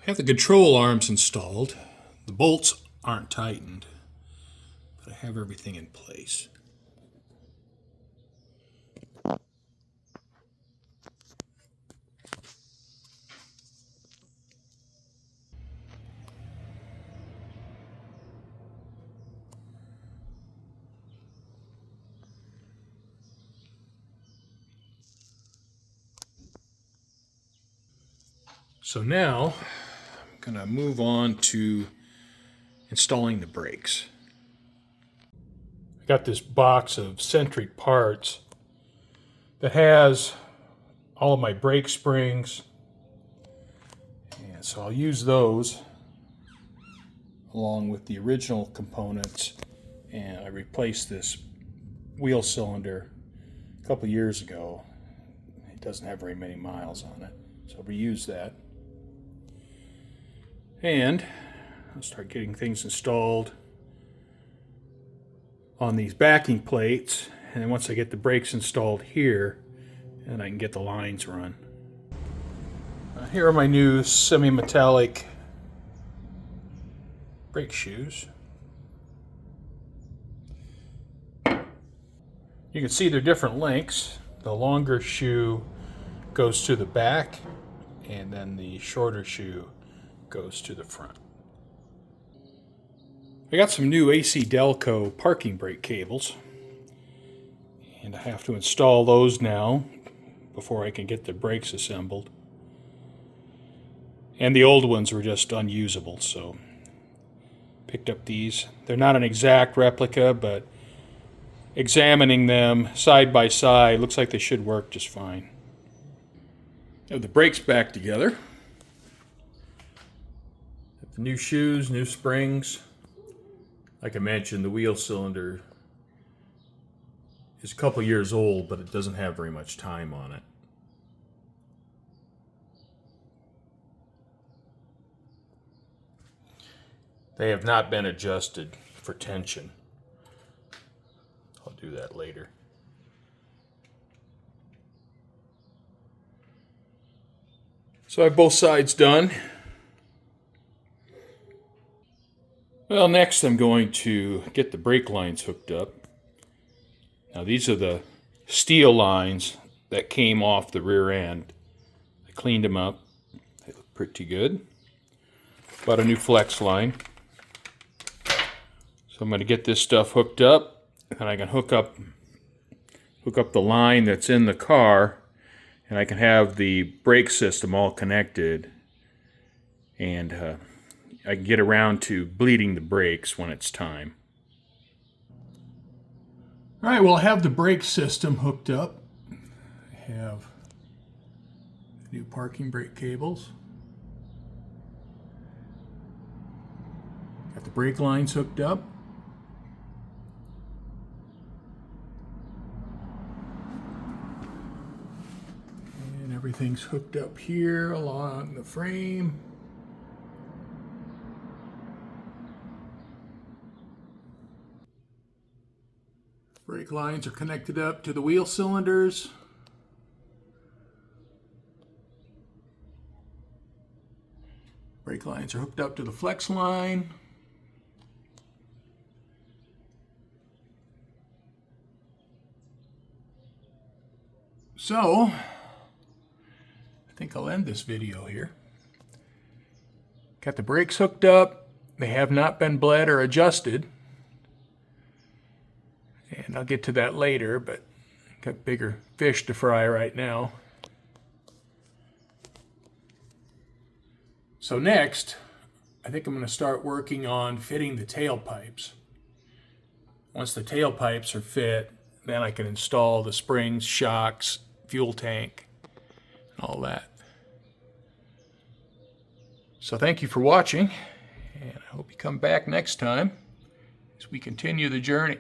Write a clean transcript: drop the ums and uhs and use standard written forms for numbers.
I have the control arms installed. The bolts aren't tightened, but I have everything in place. So now I'm going to move on to installing the brakes. I got this box of centric parts that has all of my brake springs, and so I'll use those along with the original components. And I replaced this wheel cylinder a couple years ago. It doesn't have very many miles on it, so I'll reuse that. And I'll start getting things installed on these backing plates, and then once I get the brakes installed here, then I can get the lines run. Here are my new semi-metallic brake shoes. You can see they're different lengths. The longer shoe goes to the back, and then the shorter shoe goes to the front. I got some new AC Delco parking brake cables, and I have to install those now before I can get the brakes assembled. And the old ones were just unusable, so picked up these. They're not an exact replica, but examining them side by side, looks like they should work just fine. I have the brakes back together. The new shoes, new springs. Like I mentioned, the wheel cylinder is a couple years old, but it doesn't have very much time on it. They have not been adjusted for tension. I'll do that later. So I have both sides done. Well, next I'm going to get the brake lines hooked up. Now these are the steel lines that came off the rear end. I cleaned them up. They look pretty good. Bought a new flex line. So I'm going to get this stuff hooked up, and I can hook up the line that's in the car, and I can have the brake system all connected, and I can get around to bleeding the brakes when it's time. All right, well, I have the brake system hooked up. I have new parking brake cables. Got the brake lines hooked up. And everything's hooked up here along the frame. Brake lines are connected up to the wheel cylinders. Brake lines are hooked up to the flex line. So, I think I'll end this video here. Got the brakes hooked up. They have not been bled or adjusted. And I'll get to that later, but got bigger fish to fry right now. So next, I think I'm going to start working on fitting the tailpipes. Once the tailpipes are fit, then I can install the springs, shocks, fuel tank, and all that. So thank you for watching, and I hope you come back next time as we continue the journey.